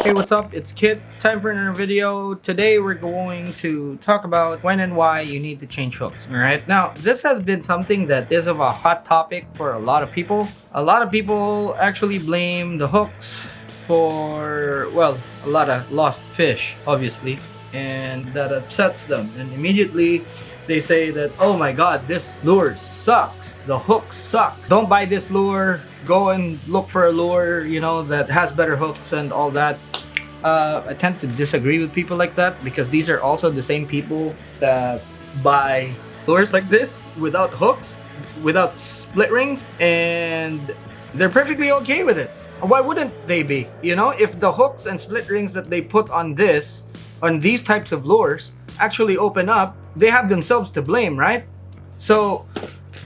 Hey, what's up? It's Kit. Time for another video. Today we're going to talk about when and why you need to change hooks. Alright, now this has been something that is of a hot topic for a lot of people. A lot of people actually blame the hooks for, well, a lot of lost fish, obviously, and that upsets them. And immediately they say that, oh my god, this lure sucks. The hook sucks. Don't buy this lure. Go and look for a lure, that has better hooks and all that. I tend to disagree with people like that because these are also the same people that buy lures like this without hooks, without split rings, and they're perfectly okay with it. Why wouldn't they be? If the hooks and split rings that they put on these types of lures actually open up, they have themselves to blame, right? So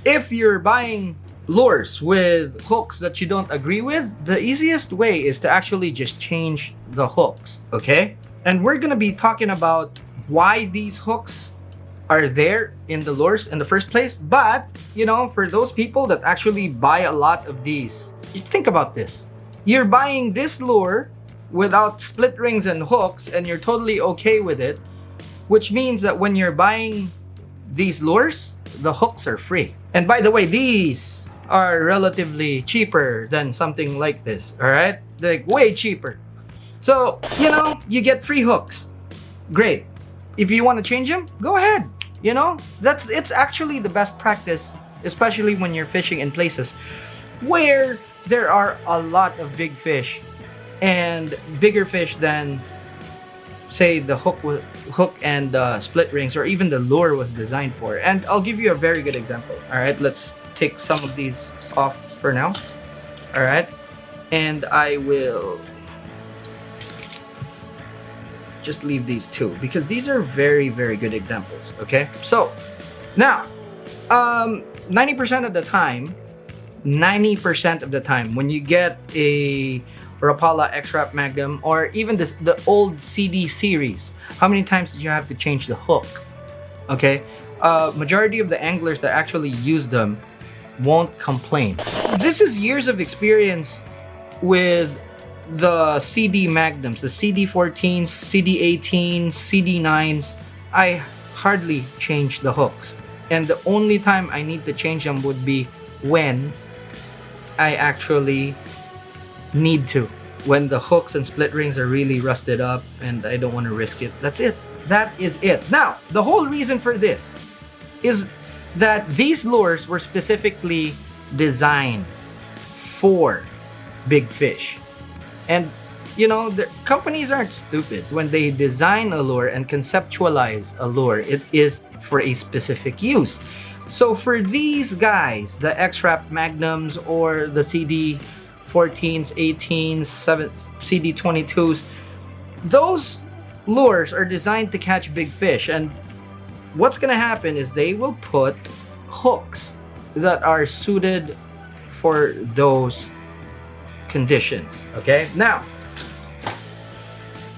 if you're buying lures with hooks that you don't agree with, the easiest way is to actually just change the hooks, okay? And we're gonna be talking about why these hooks are there in the lures in the first place. But, for those people that actually buy a lot of these, you think about this. You're buying this lure without split rings and hooks, and you're totally okay with it, which means that when you're buying these lures, the hooks are free. And by the way, these are relatively cheaper than something like this, all right? Like way cheaper. So, you get free hooks. Great. If you want to change them, go ahead. It's actually the best practice, especially when you're fishing in places where there are a lot of big fish and bigger fish than, say, the hook and split rings, or even the lure was designed for. And I'll give you a very good example. All right, let's take some of these off for now. All right, and I will just leave these two because these are very, very good examples. Okay, so now 90% of the time when you get a Rapala X-Wrap Magnum, or even the old CD series, how many times did you have to change the hook? Okay, majority of the anglers that actually use them won't complain. This is years of experience with the CD Magnums, the CD14s, CD18s, CD9s. I hardly change the hooks, and the only time I need to change them would be when I actually need to, when the hooks and split rings are really rusted up and I don't want to risk it. That's it. That is it. Now, the whole reason for this is that these lures were specifically designed for big fish. And the companies aren't stupid. When they design a lure and conceptualize a lure, it is for a specific use. So for these guys, the X-Wrap Magnums or the CD14s, 18s, CD22s, those lures are designed to catch big fish. And what's going to happen is they will put hooks that are suited for those conditions. Okay, now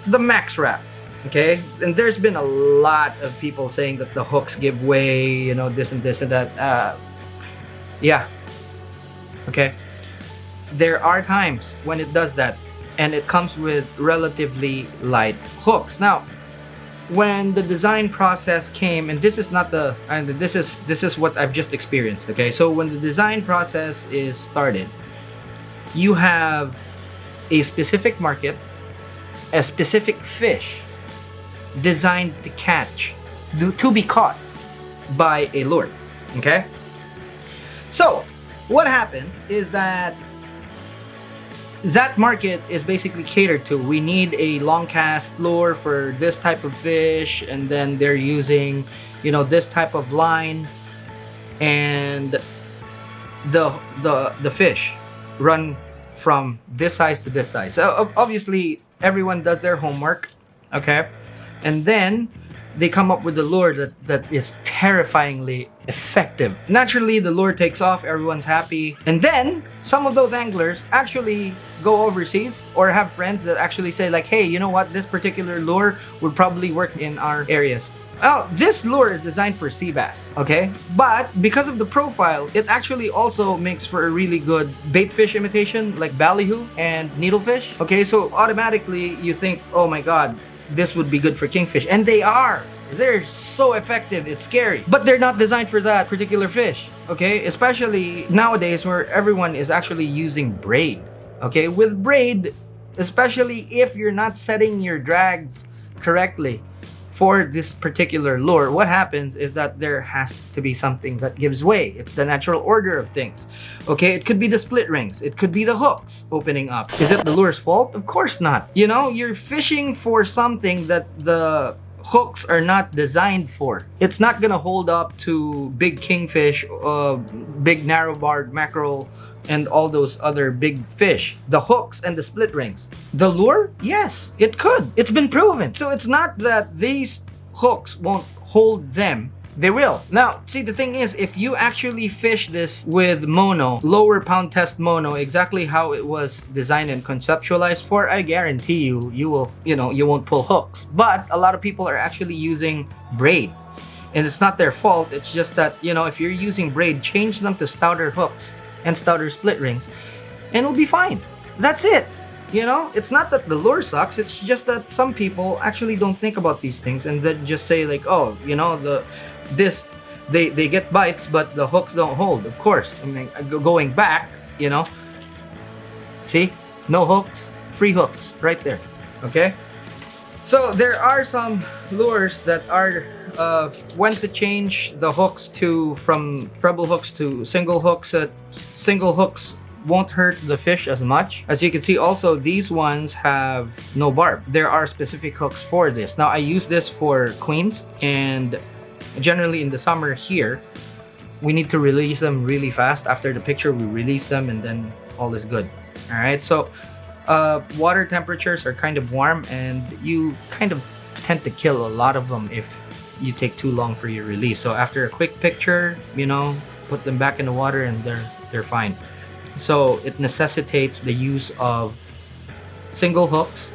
the Max Wrap. Okay, and there's been a lot of people saying that the hooks give way, this and this and that. Yeah, okay, there are times when it does that, and it comes with relatively light hooks. Now, when the design process came, and this is what I've just experienced. Okay, so when the design process is started, you have a specific market, a specific fish designed to catch, to be caught by a lure. Okay, so what happens is that market is basically catered to. We need a long cast lure for this type of fish, and then they're using this type of line, and the fish run from this size to this size. So obviously everyone does their homework, okay, and then they come up with a lure that is terrifyingly effective. Naturally, the lure takes off, everyone's happy, and then some of those anglers actually go overseas or have friends that actually say like, hey, you know what, this particular lure would probably work in our areas. Oh, this lure is designed for sea bass, okay? But because of the profile, it actually also makes for a really good bait fish imitation like ballyhoo and needlefish. Okay, so automatically you think, oh my god, this would be good for kingfish. And they are. They're so effective, it's scary. But they're not designed for that particular fish, okay? Especially nowadays where everyone is actually using braid, okay? With braid, especially if you're not setting your drags correctly for this particular lure, what happens is that there has to be something that gives way. It's the natural order of things. Okay, it could be the split rings, it could be the hooks opening up. Is it the lure's fault? Of course not. You know, you're fishing for something that the hooks are not designed for. It's not gonna hold up to big kingfish, big narrow barred mackerel, and all those other big fish. The hooks and the split rings. The lure? Yes, it could. It's been proven. So it's not that these hooks won't hold them. They will. Now, see, the thing is, if you actually fish this with mono, lower pound test mono, exactly how it was designed and conceptualized for, I guarantee you will, you won't pull hooks. But a lot of people are actually using braid. And it's not their fault. It's just that, if you're using braid, change them to stouter hooks and stouter split rings, and it'll be fine. That's it. It's not that the lure sucks, it's just that some people actually don't think about these things and then just say like, oh, they get bites but the hooks don't hold. Of course, I mean, going back, see, no hooks, free hooks right there. Okay, so there are some lures that are when to change the hooks from treble hooks to single hooks. Single hooks won't hurt the fish as much. As you can see, also these ones have no barb. There are specific hooks for this. Now I use this for queens, and generally in the summer here we need to release them really fast. After the picture, we release them and then all is good. All right, so water temperatures are kind of warm and you kind of tend to kill a lot of them if you take too long for your release. So after a quick picture, put them back in the water and they're fine. So it necessitates the use of single hooks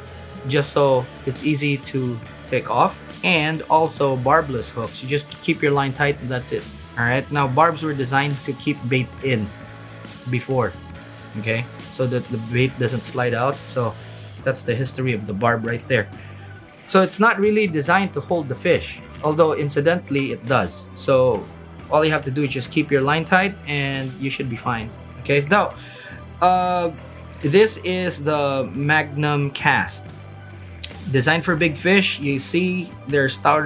just so it's easy to take off, and also barbless hooks. You just keep your line tight and that's it. All right, now barbs were designed to keep bait in before, okay, so that the bait doesn't slide out. So that's the history of the barb right there. So it's not really designed to hold the fish, although incidentally it does. So all you have to do is just keep your line tight and you should be fine. Okay, now this is the Magnum cast, designed for big fish. You see there's stout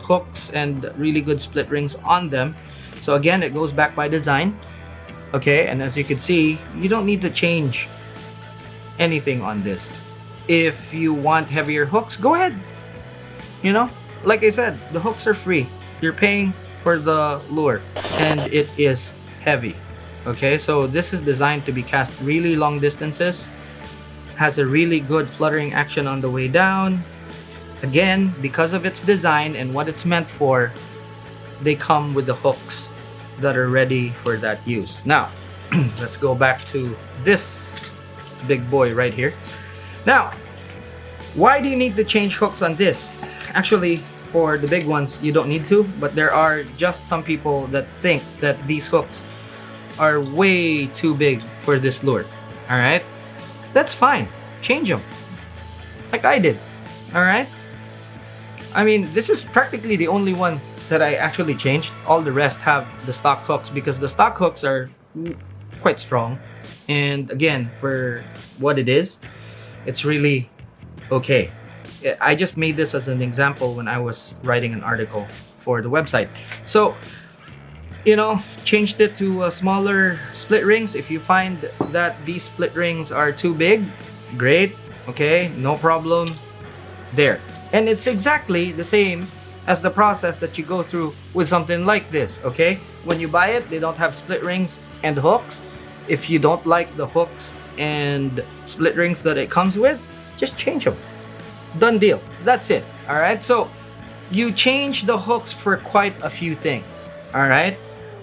hooks and really good split rings on them. So again, it goes back by design. Okay, and as you can see, you don't need to change anything on this. If you want heavier hooks, go ahead. Like I said, the hooks are free. You're paying for the lure and it is heavy. Okay, so this is designed to be cast really long distances, has a really good fluttering action on the way down. Again, because of its design and what it's meant for, they come with the hooks that are ready for that use. Now, let's go back to this big boy right here. Now, why do you need to change hooks on this? Actually, for the big ones, you don't need to, but there are just some people that think that these hooks are way too big for this lure. All right, that's fine. Change them, like I did. All right. I mean, this is practically the only one that I actually changed. All the rest have the stock hooks because the stock hooks are quite strong. And again, for what it is, it's really okay. I just made this as an example when I was writing an article for the website. So, changed it to smaller split rings. If you find that these split rings are too big, great. Okay, no problem there. And it's exactly the same as the process that you go through with something like this. Okay, when you buy it, they don't have split rings and hooks. If you don't like the hooks and split rings that it comes with, just change them. Done deal. That's it. All right, so you change the hooks for quite a few things. All right,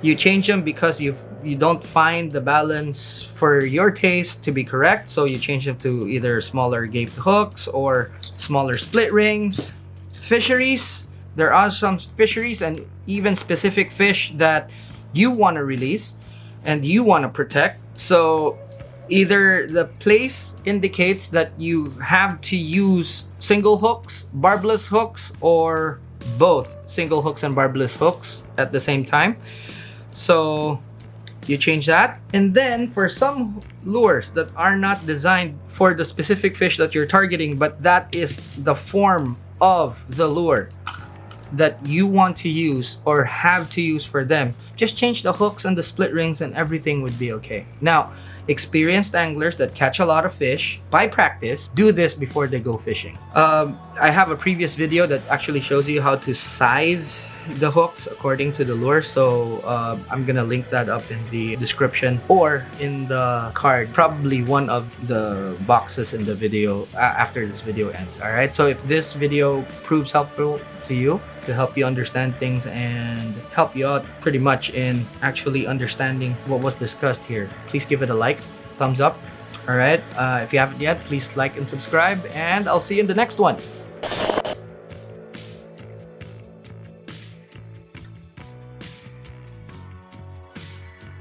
you change them because you don't find the balance for your taste to be correct, so you change them to either smaller gaped hooks or smaller split rings. Fisheries, There are some fisheries and even specific fish that you want to release and you want to protect. So either the place indicates that you have to use single hooks, barbless hooks, or both single hooks and barbless hooks at the same time. So you change that. And then for some lures that are not designed for the specific fish that you're targeting, but that is the form of the lure that you want to use or have to use for them, just change the hooks and the split rings and everything would be okay. Now, experienced anglers that catch a lot of fish by practice do this before they go fishing. I have a previous video that actually shows you how to size the hooks according to the lure, so I'm gonna link that up in the description or in the card, probably one of the boxes in the video after this video ends. All right, so if this video proves helpful to you, to help you understand things and help you out pretty much in actually understanding what was discussed here, please give it a like, thumbs up. All right, if you haven't yet, please like and subscribe, and I'll see you in the next one.